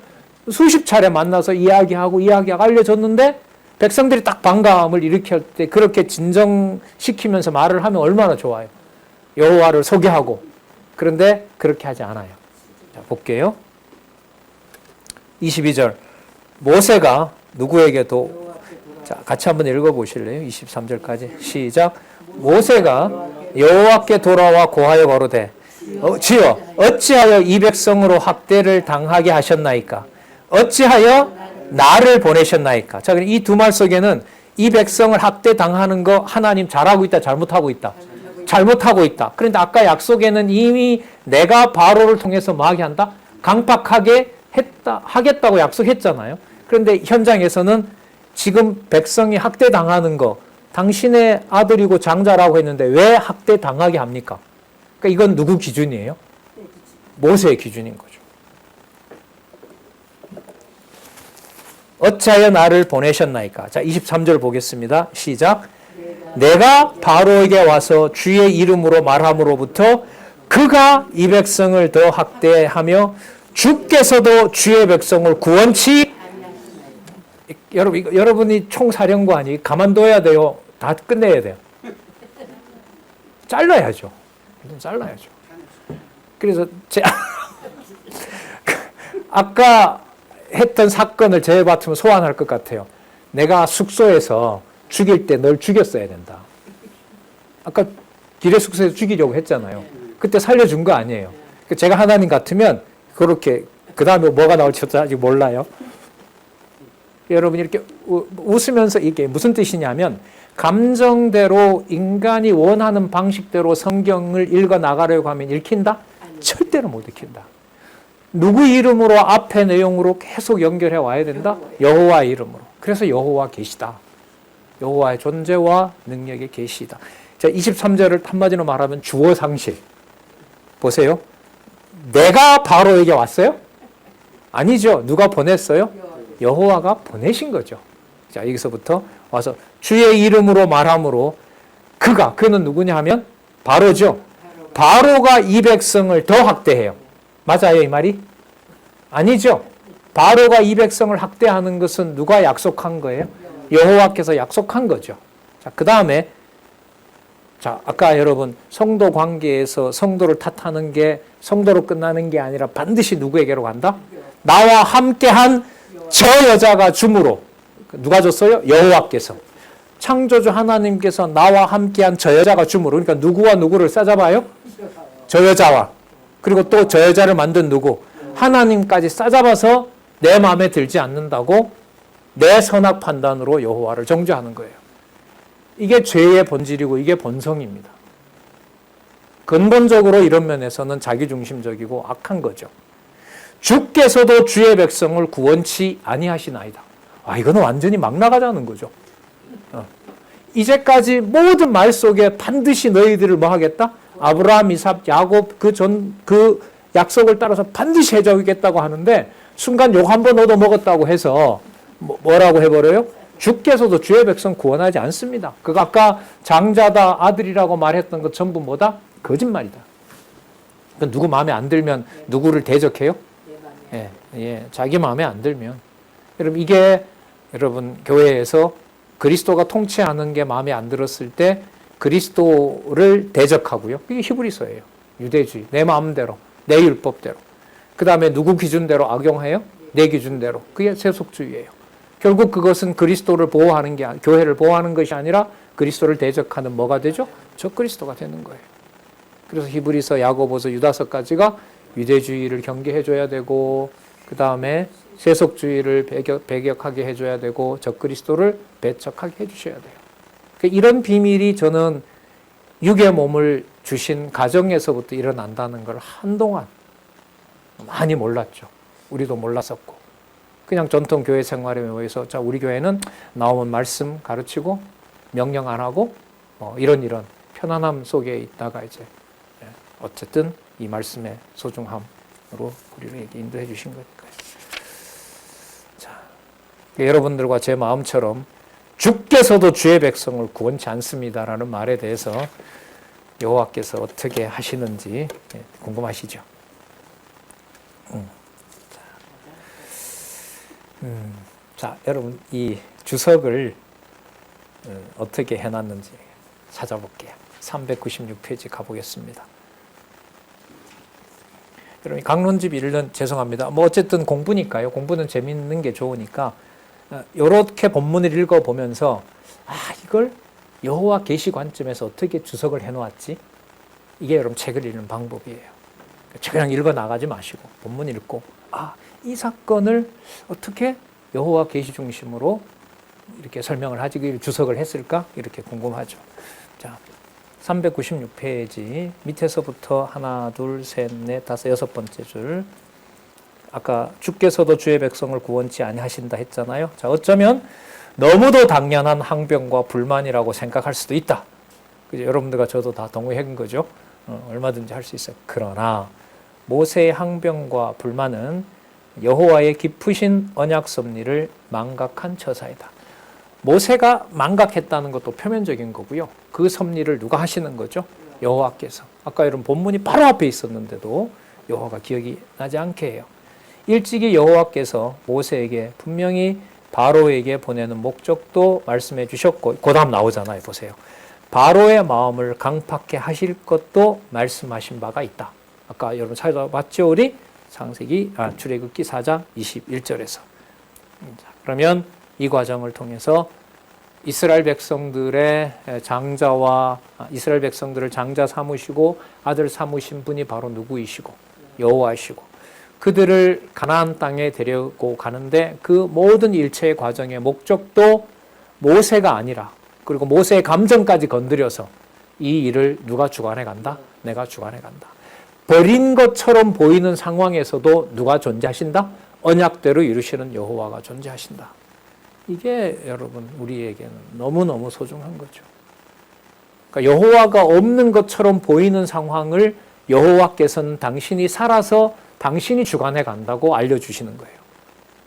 수십 차례 만나서 이야기하고 알려줬는데 백성들이 딱 반감을 일으킬 때 그렇게 진정시키면서 말을 하면 얼마나 좋아요. 여호와를 소개하고. 그런데 그렇게 하지 않아요. 자, 볼게요. 22절. 모세가 누구에게도, 자, 같이 한번 읽어보실래요? 23절까지. 시작. 모세가 여호와께 돌아와 고하여 가로되 주여 어찌하여 이 백성으로 학대를 당하게 하셨나이까? 어찌하여 나를 보내셨나이까. 자, 이 두 말 속에는 이 백성을 학대당하는 거 하나님 잘하고 있다, 잘못하고 있다? 잘못하고 있다. 그런데 아까 약속에는 이미 내가 바로를 통해서 뭐 하게 한다? 강팍하게 하겠다고 약속했잖아요. 그런데 현장에서는 지금 백성이 학대당하는 거 당신의 아들이고 장자라고 했는데 왜 학대당하게 합니까? 그러니까 이건 누구 기준이에요? 모세의 기준인 거죠. 어찌하여 나를 보내셨나이까? 자, 23절 보겠습니다. 시작. 내가 바로에게 와서 주의 이름으로 말함으로부터 그가 이 백성을 더 학대하며 주께서도 주의 백성을 구원치 여러분이 총사령관이 가만둬야 돼요? 다 끝내야 돼요? 잘라야죠. 잘라야죠. 그래서 아까 했던 사건을 제 같으면 소환할 것 같아요. 내가 숙소에서 죽일 때 널 죽였어야 된다. 아까 기뢰 숙소에서 죽이려고 했잖아요. 그때 살려준 거 아니에요. 제가 하나님 같으면 그렇게 그 다음에 뭐가 나올지 아직 몰라요. 여러분이 이렇게 웃으면서 이게 무슨 뜻이냐면 감정대로 인간이 원하는 방식대로 성경을 읽어 나가려고 하면 읽힌다? 절대로 못 읽힌다. 누구 이름으로 앞에 내용으로 계속 연결해 와야 된다? 여호와 이름으로. 그래서 여호와 계시다. 여호와의 존재와 능력의 계시다. 자, 23절을 한마디로 말하면 주어 상실. 보세요. 내가 바로에게 왔어요? 아니죠. 누가 보냈어요? 여호와가 보내신 거죠. 자, 여기서부터 와서 주의 이름으로 말함으로 그는 누구냐 하면 바로죠. 바로가 이 백성을 더 학대해요. 맞아요, 이 말이? 아니죠. 바로가 이 백성을 학대하는 것은 누가 약속한 거예요? 여호와께서 약속한 거죠. 자, 그 다음에 자, 아까 여러분 성도 관계에서 성도를 탓하는 게 성도로 끝나는 게 아니라 반드시 누구에게로 간다? 나와 함께한 저 여자가 줌으로. 누가 줬어요? 여호와께서. 창조주 하나님께서 나와 함께한 저 여자가 줌으로. 그러니까 누구와 누구를 싸잡아요? 저 여자와. 그리고 또 저 여자를 만든 누구? 하나님까지 싸잡아서 내 마음에 들지 않는다고 내 선악 판단으로 여호와를 정죄하는 거예요. 이게 죄의 본질이고 이게 본성입니다. 근본적으로 이런 면에서는 자기중심적이고 악한 거죠. 주께서도 주의 백성을 구원치 아니하시나이다. 이거는 완전히 막 나가자는 거죠. 이제까지 모든 말 속에 반드시 너희들을 뭐 하겠다? 아브라함, 이삭, 야곱 그 약속을 따라서 반드시 해주겠다고 하는데 순간 욕 한 번 얻어 먹었다고 해서 뭐라고 해버려요? 주께서도 주의 백성 구원하지 않습니다. 그거 아까 장자다 아들이라고 말했던 것 전부 뭐다? 거짓말이다. 누구 마음에 안 들면 누구를 대적해요? 자기 마음에 안 들면. 여러분 이게 여러분 교회에서 그리스도가 통치하는 게 마음에 안 들었을 때 그리스도를 대적하고요. 이게 히브리서예요. 유대주의. 내 마음대로. 내 율법대로. 그 다음에 누구 기준대로 악용해요? 내 기준대로. 그게 세속주의예요. 결국 그것은 그리스도를 보호하는 게 교회를 보호하는 것이 아니라 그리스도를 대적하는 뭐가 되죠? 적그리스도가 되는 거예요. 그래서 히브리서, 야고보서, 유다서까지가 유대주의를 경계해줘야 되고 그 다음에 세속주의를 배격하게 해줘야 되고 적그리스도를 배척하게 해주셔야 돼요. 이런 비밀이 저는 육의 몸을 주신 가정에서부터 일어난다는 걸 한동안 많이 몰랐죠. 우리도 몰랐었고. 그냥 전통 교회 생활에 의해서 자 우리 교회는 나오면 말씀 가르치고 명령 안 하고 이런 편안함 속에 있다가 이제 어쨌든 이 말씀의 소중함으로 우리에게 인도해 주신 거니까요. 자, 여러분들과 제 마음처럼 주께서도 주의 백성을 구원치 않습니다라는 말에 대해서 여호와께서 어떻게 하시는지 궁금하시죠? 자, 여러분 이 주석을 어떻게 해놨는지 찾아볼게요. 396페이지 가보겠습니다. 여러분 강론집 읽는 죄송합니다. 어쨌든 공부니까요. 공부는 재밌는 게 좋으니까 이렇게 본문을 읽어보면서 이걸 여호와 계시 관점에서 어떻게 주석을 해놓았지? 이게 여러분 책을 읽는 방법이에요. 그냥 읽어 나가지 마시고 본문 읽고 이 사건을 어떻게 여호와 계시 중심으로 이렇게 설명을 하지 주석을 했을까? 이렇게 궁금하죠. 자, 396페이지 밑에서부터 하나, 둘, 셋, 넷, 다섯, 여섯 번째 줄. 아까 주께서도 주의 백성을 구원치 아니하신다 했잖아요. 자, 어쩌면 너무도 당연한 항변과 불만이라고 생각할 수도 있다. 그죠? 여러분들과 저도 다 동의한 거죠. 얼마든지 할 수 있어요. 그러나 모세의 항변과 불만은 여호와의 깊으신 언약 섭리를 망각한 처사이다. 모세가 망각했다는 것도 표면적인 거고요. 그 섭리를 누가 하시는 거죠? 여호와께서. 아까 이런 본문이 바로 앞에 있었는데도 여호와가 기억이 나지 않게 해요. 일찍이 여호와께서 모세에게 분명히 바로에게 보내는 목적도 말씀해 주셨고, 그 다음 나오잖아요. 보세요. 바로의 마음을 강팍해 하실 것도 말씀하신 바가 있다. 아까 여러분 찾아봤죠? 우리 출애굽기 4장 21절에서. 그러면 이 과정을 통해서 이스라엘 백성들의 장자와 이스라엘 백성들을 장자 삼으시고 아들 삼으신 분이 바로 누구이시고 여호와이시고, 그들을 가나안 땅에 데리고 가는데 그 모든 일체의 과정의 목적도 모세가 아니라, 그리고 모세의 감정까지 건드려서 이 일을 누가 주관해 간다? 내가 주관해 간다. 버린 것처럼 보이는 상황에서도 누가 존재하신다? 언약대로 이루시는 여호와가 존재하신다. 이게 여러분 우리에게는 너무너무 소중한 거죠. 그러니까 여호와가 없는 것처럼 보이는 상황을 여호와께서는 당신이 살아서 당신이 주관해 간다고 알려주시는 거예요.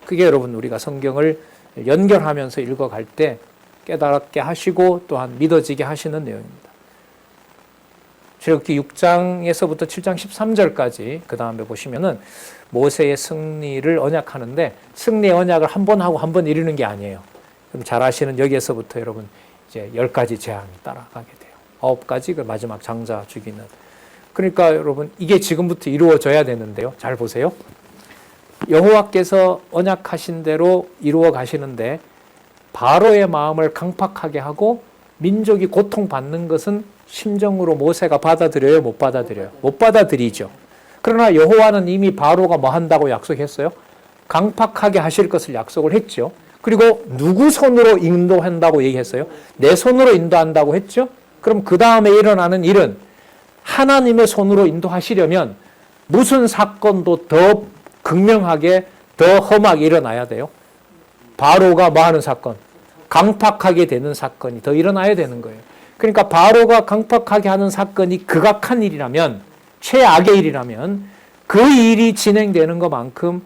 그게 여러분 우리가 성경을 연결하면서 읽어갈 때 깨달게 하시고 또한 믿어지게 하시는 내용입니다. 출애굽기 6장에서부터 7장 13절까지 그 다음에 보시면은 모세의 승리를 언약하는데, 승리의 언약을 한 번 하고 한 번 이루는 게 아니에요. 그럼 잘 아시는 여기에서부터 여러분 이제 10가지 재앙이 따라가게 돼요. 9가지 그 마지막 장자 죽이는. 그러니까 여러분 이게 지금부터 이루어져야 되는데요. 잘 보세요. 여호와께서 언약하신 대로 이루어 가시는데 바로의 마음을 강팍하게 하고 민족이 고통받는 것은 심정으로 모세가 받아들여요? 못 받아들여요? 못 받아들이죠. 그러나 여호와는 이미 바로가 뭐 한다고 약속했어요? 강팍하게 하실 것을 약속을 했죠. 그리고 누구 손으로 인도한다고 얘기했어요? 내 손으로 인도한다고 했죠. 그럼 그 다음에 일어나는 일은 하나님의 손으로 인도하시려면 무슨 사건도 더 극명하게, 더 험하게 일어나야 돼요? 바로가 뭐 하는 사건? 강팍하게 되는 사건이 더 일어나야 되는 거예요. 그러니까 바로가 강팍하게 하는 사건이 극악한 일이라면, 최악의 일이라면 그 일이 진행되는 것만큼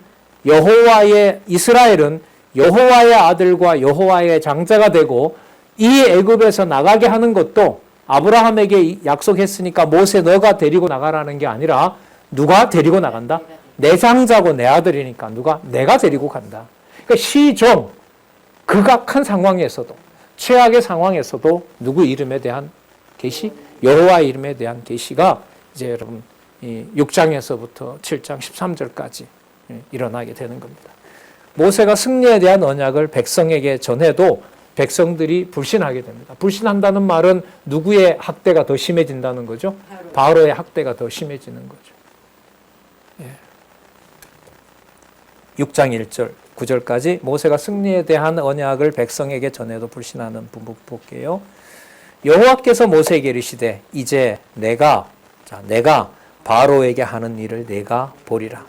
이스라엘은 여호와의 아들과 여호와의 장자가 되고 이 애굽에서 나가게 하는 것도 아브라함에게 약속했으니까 모세 너가 데리고 나가라는 게 아니라 누가 데리고 나간다? 내 장자고 내 아들이니까 내가 데리고 간다. 그러니까 시종 극악한 상황에서도, 최악의 상황에서도 누구 이름에 대한 계시? 여호와의 이름에 대한 계시가 이제 여러분 6장에서부터 7장 13절까지 일어나게 되는 겁니다. 모세가 승리에 대한 언약을 백성에게 전해도 백성들이 불신하게 됩니다. 불신한다는 말은 누구의 학대가 더 심해진다는 거죠? 바로의 학대가 더 심해지는 거죠. 6장 1절 9절까지 모세가 승리에 대한 언약을 백성에게 전해도 불신하는 부분 볼게요. 여호와께서 모세에게 이르시되 이제 내가 바로에게 하는 일을 내가 보리라.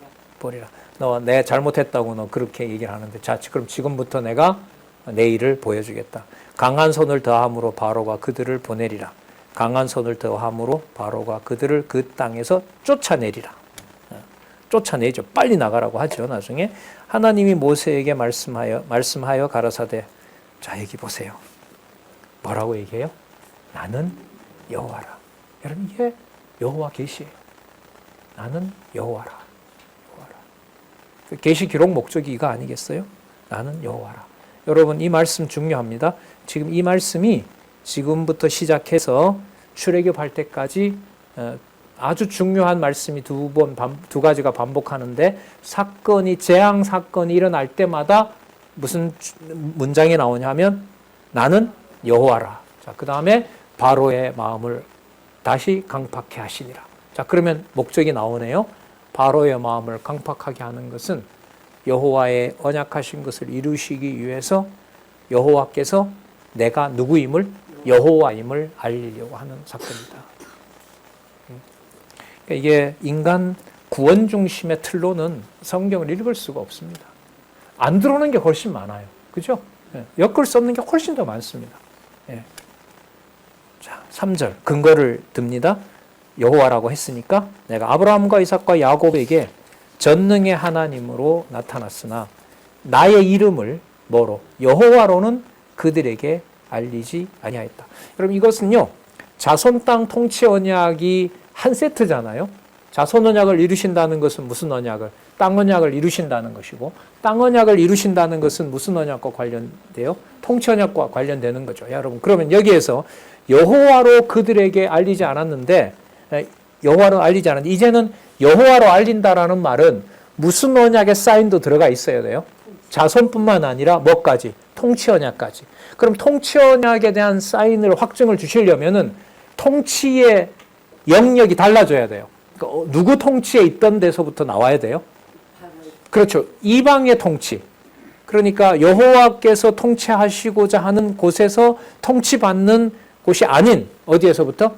너 내가 잘못했다고 너 그렇게 얘기를 하는데, 자 그럼 지금부터 내가 내 일을 보여주겠다. 강한 손을 더함으로 바로가 그들을 보내리라. 강한 손을 더함으로 바로가 그들을 그 땅에서 쫓아내리라. 쫓아내죠. 빨리 나가라고 하죠. 나중에 하나님이 모세에게 말씀하여 가라사대, 자 여기 보세요. 뭐라고 얘기해요? 나는 여호와라. 여러분 이게 여호와 계시예요. 나는 여호와라. 계시 기록 목적이 이거 아니겠어요? 나는 여호와라. 여러분 이 말씀 중요합니다. 지금 이 말씀이 지금부터 시작해서 출애굽할 때까지 아주 중요한 말씀이 두 가지가 반복하는데, 재앙 사건이 일어날 때마다 무슨 문장이 나오냐면 나는 여호와라. 자, 그 다음에 바로의 마음을 다시 강팍해 하시니라. 자, 그러면 목적이 나오네요. 바로의 마음을 강팍하게 하는 것은 여호와의 언약하신 것을 이루시기 위해서 여호와께서 내가 누구임을 여호와임을 알리려고 하는 사건이다. 그러니까 이게 인간 구원 중심의 틀로는 성경을 읽을 수가 없습니다. 안 들어오는 게 훨씬 많아요. 그죠? 엮을 수 없는 게 훨씬 더 많습니다. 자, 3절 근거를 듭니다. 여호와라고 했으니까 내가 아브라함과 이삭과 야곱에게 전능의 하나님으로 나타났으나 나의 이름을 뭐로? 여호와로는 그들에게 알리지 아니하였다. 여러분 이것은요. 자손 땅 통치 언약이 한 세트잖아요. 자손 언약을 이루신다는 것은 무슨 언약을? 땅 언약을 이루신다는 것이고 땅 언약을 이루신다는 것은 무슨 언약과 관련돼요? 통치 언약과 관련되는 거죠. 여러분 그러면 여기에서 여호와로 그들에게 알리지 않았는데 여호와로 알리지 않았는데 이제는 여호와로 알린다라는 말은 무슨 언약의 사인도 들어가 있어야 돼요? 자손뿐만 아니라 뭐까지? 통치 언약까지. 그럼 통치 언약에 대한 사인을 확증을 주시려면은 통치의 영역이 달라져야 돼요. 그러니까 누구 통치에 있던 데서부터 나와야 돼요? 그렇죠. 이방의 통치. 그러니까 여호와께서 통치하시고자 하는 곳에서 통치받는 곳이 아닌 어디에서부터?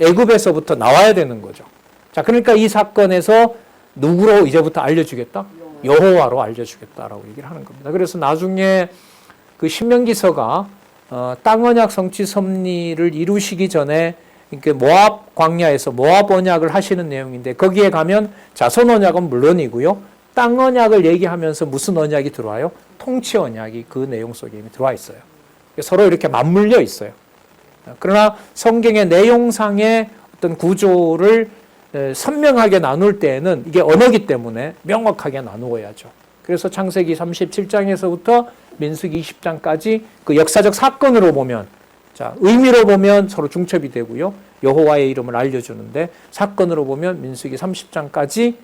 애굽에서부터 나와야 되는 거죠. 자, 그러니까 이 사건에서 누구로 이제부터 알려주겠다? 여호와로 알려주겠다라고 얘기를 하는 겁니다. 그래서 나중에 그 신명기서가 땅 언약 성취 섭리를 이루시기 전에 모압 광야에서 모압 언약을 하시는 내용인데 거기에 가면 자손 언약은 물론이고요. 땅 언약을 얘기하면서 무슨 언약이 들어와요? 통치 언약이 그 내용 속에 이미 들어와 있어요. 서로 이렇게 맞물려 있어요. 그러나 성경의 내용상의 어떤 구조를 선명하게 나눌 때에는 이게 언어기 때문에 명확하게 나누어야죠. 그래서 창세기 37장에서부터 민수기 20장까지 그 역사적 사건으로 보면 자, 의미로 보면 서로 중첩이 되고요. 여호와의 이름을 알려주는데 사건으로 보면 민수기 30장까지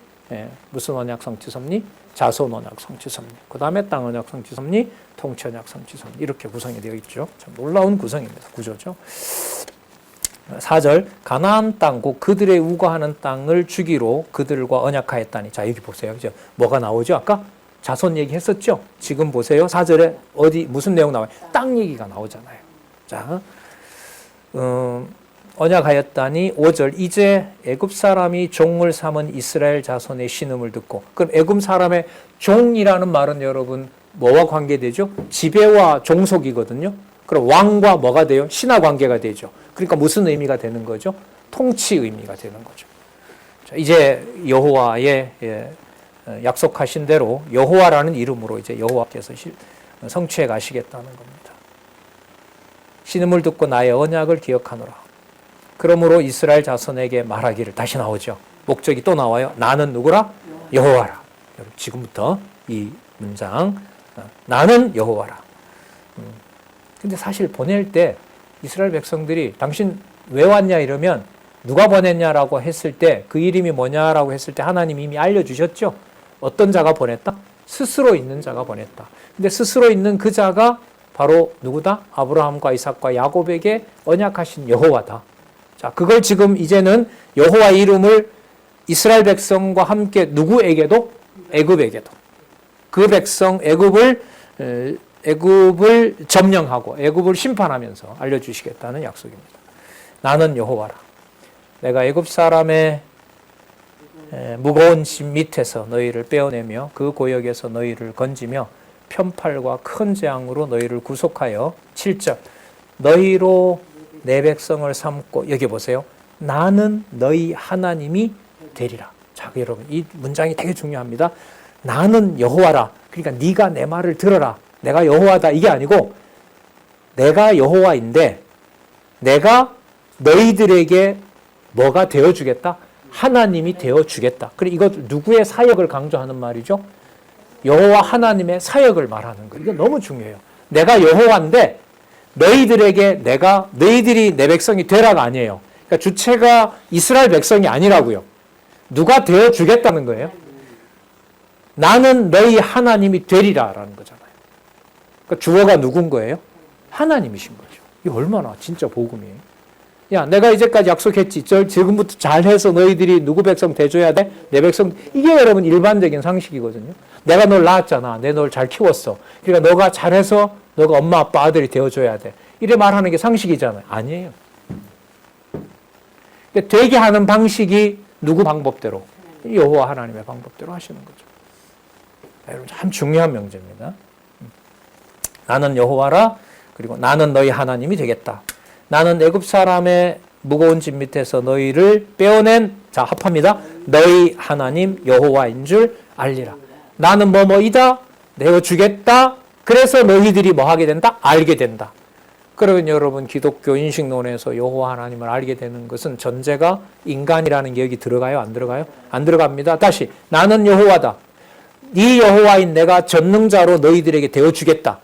무슨 언약 성취 섭리? 자손 언약 성취 섭리. 그 다음에 땅 언약 성취 섭리, 통치 언약 성취 섭리. 이렇게 구성이 되어 있죠. 참 놀라운 구성입니다. 구조죠. 4절 가나안 땅 곧 그들의 우거하는 땅을 주기로 그들과 언약하였다니. 자, 여기 보세요. 이제 뭐가 나오죠? 아까 자손 얘기했었죠. 지금 보세요. 4절에 어디 무슨 내용 나와요? 땅 얘기가 나오잖아요. 자, 언약하였다니 5절 이제 애굽 사람이 종을 삼은 이스라엘 자손의 신음을 듣고 그럼 애굽 사람의 종이라는 말은 여러분 뭐와 관계되죠? 지배와 종속이거든요. 그럼 왕과 뭐가 돼요? 신하 관계가 되죠. 그러니까 무슨 의미가 되는 거죠? 통치 의미가 되는 거죠. 자, 이제 여호와의 약속하신 대로 여호와라는 이름으로 이제 여호와께서 성취해 가시겠다는 겁니다. 신음을 듣고 나의 언약을 기억하노라. 그러므로 이스라엘 자손에게 말하기를 다시 나오죠. 목적이 또 나와요. 나는 누구라? 여호와라. 지금부터 이 문장 나는 여호와라. 근데 사실 보낼 때 이스라엘 백성들이 당신 왜 왔냐 이러면 누가 보냈냐라고 했을 때 그 이름이 뭐냐라고 했을 때 하나님이 이미 알려주셨죠. 어떤 자가 보냈다? 스스로 있는 자가 보냈다. 근데 스스로 있는 그 자가 바로 누구다? 아브라함과 이삭과 야곱에게 언약하신 여호와다. 자, 그걸 지금 이제는 여호와 이름을 이스라엘 백성과 함께 누구에게도? 애굽에게도. 그 백성 애굽을 점령하고 애굽을 심판하면서 알려주시겠다는 약속입니다. 나는 여호와라. 내가 애굽 사람의 무거운 짐 밑에서 너희를 빼어내며 그 고역에서 너희를 건지며 편팔과 큰 재앙으로 너희를 구속하여 7절 너희로 내 백성을 삼고 여기 보세요. 나는 너희 하나님이 되리라. 자, 여러분 이 문장이 되게 중요합니다. 나는 여호와라. 그러니까 네가 내 말을 들어라. 내가 여호와다 이게 아니고 내가 여호와인데 내가 너희들에게 뭐가 되어주겠다? 하나님이 되어주겠다. 그리고 이것 누구의 사역을 강조하는 말이죠? 여호와 하나님의 사역을 말하는 거예요. 이거 너무 중요해요. 내가 여호와인데 너희들이 내 백성이 되라가 아니에요. 그러니까 주체가 이스라엘 백성이 아니라고요. 누가 되어주겠다는 거예요? 나는 너희 하나님이 되리라라는 거잖아요. 그러니까 주어가 누군 거예요? 하나님이신 거죠. 이게 얼마나 진짜 복음이에요. 야, 내가 이제까지 약속했지. 지금부터 잘해서 너희들이 누구 백성 대줘야 돼? 내 백성. 이게 여러분 일반적인 상식이거든요. 내가 널 낳았잖아. 내 널 잘 키웠어. 그러니까 너가 잘해서 너가 엄마, 아빠, 아들이 되어줘야 돼. 이래 말하는 게 상식이잖아요. 아니에요. 되게 하는 방식이 누구 방법대로? 여호와 하나님의 방법대로 하시는 거죠. 여러분 참 중요한 명제입니다. 나는 여호와라. 그리고 나는 너희 하나님이 되겠다. 나는 애굽 사람의 무거운 짐 밑에서 너희를 빼어낸, 자 합합니다. 너희 하나님 여호와인 줄 알리라. 나는 뭐뭐이다. 내어주겠다. 그래서 너희들이 뭐 하게 된다? 알게 된다. 그러면 여러분 기독교 인식론에서 여호와 하나님을 알게 되는 것은 전제가 인간이라는 게 여기 들어가요? 안 들어가요? 안 들어갑니다. 다시 나는 여호와다. 네 여호와인 내가 전능자로 너희들에게 되어주겠다.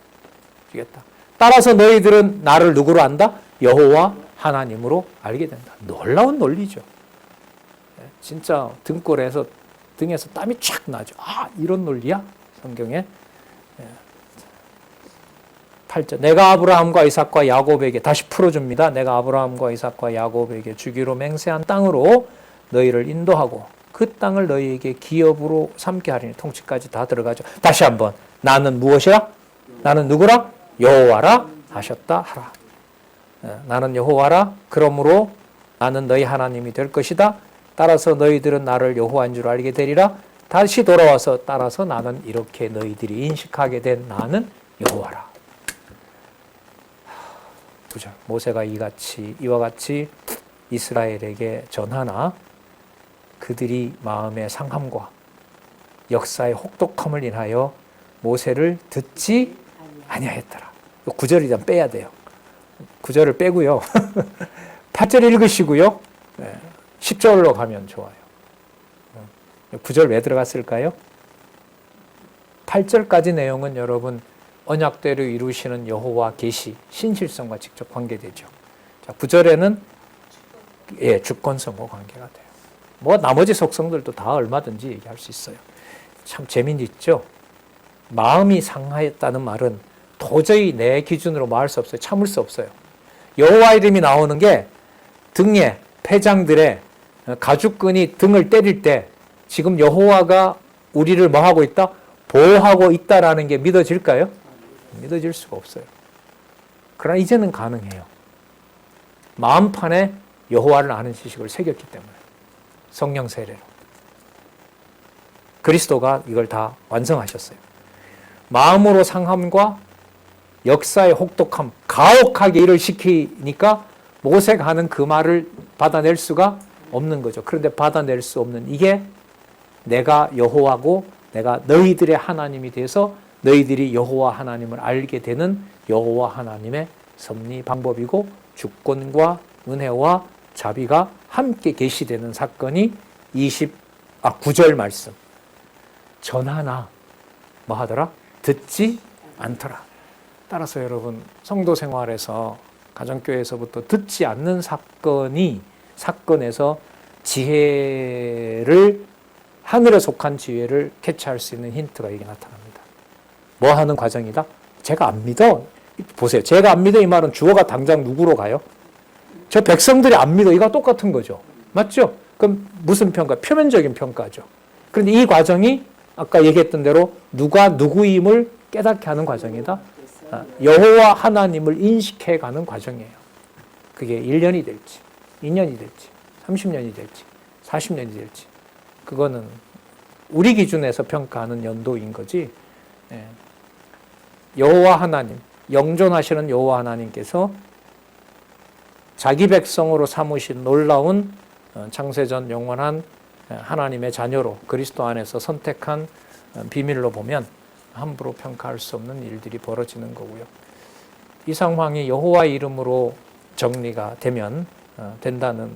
주겠다. 따라서 너희들은 나를 누구로 안다? 여호와 하나님으로 알게 된다. 놀라운 논리죠. 진짜 등골에서 등에서 땀이 쫙 나죠. 아, 이런 논리야? 성경에. 8절. 내가 아브라함과 이삭과 야곱에게 다시 풀어줍니다. 내가 아브라함과 이삭과 야곱에게 주기로 맹세한 땅으로 너희를 인도하고 그 땅을 너희에게 기업으로 삼게 하리니. 통치까지 다 들어가죠. 다시 한번. 나는 무엇이라? 나는 누구라? 여호와라 하셨다 하라. 나는 여호와라. 그러므로 나는 너희 하나님이 될 것이다. 따라서 너희들은 나를 여호와인 줄 알게 되리라. 다시 돌아와서 따라서 나는 이렇게 너희들이 인식하게 된 나는 여호와라. 보자. 모세가 이와 같이 이스라엘에게 전하나 그들이 마음의 상함과 역사의 혹독함을 인하여 모세를 듣지 아니하였더라. 9절을 일단 빼야 돼요. 9절을 빼고요. 8절 읽으시고요. 10절로 가면 좋아요. 9절 왜 들어갔을까요? 8절까지 내용은 여러분 언약대로 이루시는 여호와 계시, 신실성과 직접 관계되죠. 자, 9절에는 주권성과 관계가 돼요. 뭐 나머지 속성들도 다 얼마든지 얘기할 수 있어요. 참 재미있죠? 마음이 상하였다는 말은 도저히 내 기준으로 말할 수 없어요. 참을 수 없어요. 여호와 이름이 나오는 게 등에 폐장들의 가죽끈이 등을 때릴 때 지금 여호와가 우리를 뭐 하고 있다? 보호하고 있다라는 게 믿어질까요? 믿어질 수가 없어요. 그러나 이제는 가능해요. 마음판에 여호와를 아는 지식을 새겼기 때문에 성령 세례로 그리스도가 이걸 다 완성하셨어요. 마음으로 상함과 역사의 혹독함, 가혹하게 일을 시키니까 모세가 하는 그 말을 받아낼 수가 없는 거죠. 그런데 받아낼 수 없는 이게 내가 여호와고 내가 너희들의 하나님이 돼서 너희들이 여호와 하나님을 알게 되는 여호와 하나님의 섭리 방법이고 주권과 은혜와 자비가 함께 계시되는 사건이 9절 말씀. 전하나 뭐 하더라? 듣지 않더라. 따라서 여러분 성도 생활에서 가정교회에서부터 듣지 않는 사건에서 지혜를 하늘에 속한 지혜를 캐치할 수 있는 힌트가 여기 나타납니다. 뭐 하는 과정이다? 제가 안 믿어. 보세요. 제가 안 믿어 이 말은 주어가 당장 누구로 가요? 저 백성들이 안 믿어. 이거 똑같은 거죠. 맞죠? 그럼 무슨 평가? 표면적인 평가죠. 그런데 이 과정이 아까 얘기했던 대로 누가 누구임을 깨닫게 하는 과정이다. 여호와 하나님을 인식해가는 과정이에요. 그게 1년이 될지 2년이 될지 30년이 될지 40년이 될지 그거는 우리 기준에서 평가하는 연도인 거지. 여호와 하나님, 영존하시는 여호와 하나님께서 자기 백성으로 삼으신 놀라운 창세전 영원한 하나님의 자녀로 그리스도 안에서 선택한 비밀로 보면 함부로 평가할 수 없는 일들이 벌어지는 거고요. 이 상황이 여호와의 이름으로 정리가 된다는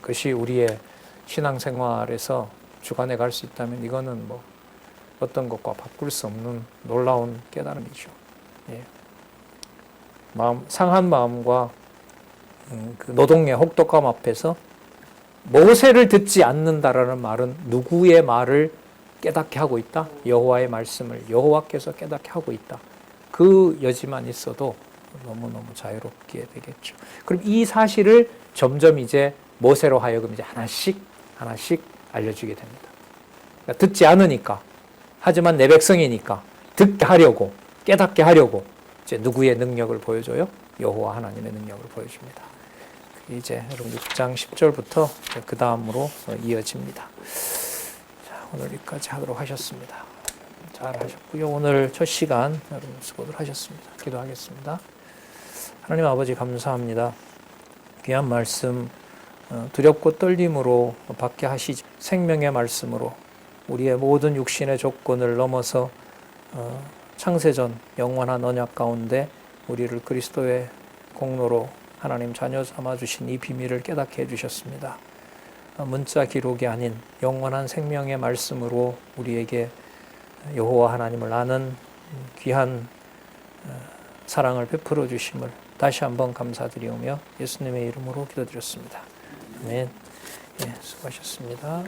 것이 우리의 신앙생활에서 주관해 갈 수 있다면 이거는 뭐 어떤 것과 바꿀 수 없는 놀라운 깨달음이죠. 상한 마음과 그 노동의 혹독함 앞에서 모세를 듣지 않는다라는 말은 누구의 말을 깨닫게 하고 있다? 여호와의 말씀을 여호와께서 깨닫게 하고 있다. 그 여지만 있어도 너무너무 자유롭게 되겠죠. 그럼 이 사실을 점점 이제 모세로 하여금 이제 하나씩 알려주게 됩니다. 그러니까 듣지 않으니까, 하지만 내 백성이니까 듣게 하려고, 깨닫게 하려고 이제 누구의 능력을 보여줘요? 여호와 하나님의 능력을 보여줍니다. 이제 여러분 6장 10절부터 그 다음으로 이어집니다. 자, 오늘 여기까지 하도록 하셨습니다. 잘 하셨고요. 오늘 첫 시간 여러분 수고들 하셨습니다. 기도하겠습니다. 하나님 아버지 감사합니다. 귀한 말씀 두렵고 떨림으로 받게 하시지, 생명의 말씀으로 우리의 모든 육신의 조건을 넘어서 창세전 영원한 언약 가운데 우리를 그리스도의 공로로 하나님 자녀 삼아주신 이 비밀을 깨닫게 해주셨습니다. 문자 기록이 아닌 영원한 생명의 말씀으로 우리에게 여호와 하나님을 아는 귀한 사랑을 베풀어 주심을 다시 한번 감사드리오며 예수님의 이름으로 기도드렸습니다. 아멘. 예, 수고하셨습니다.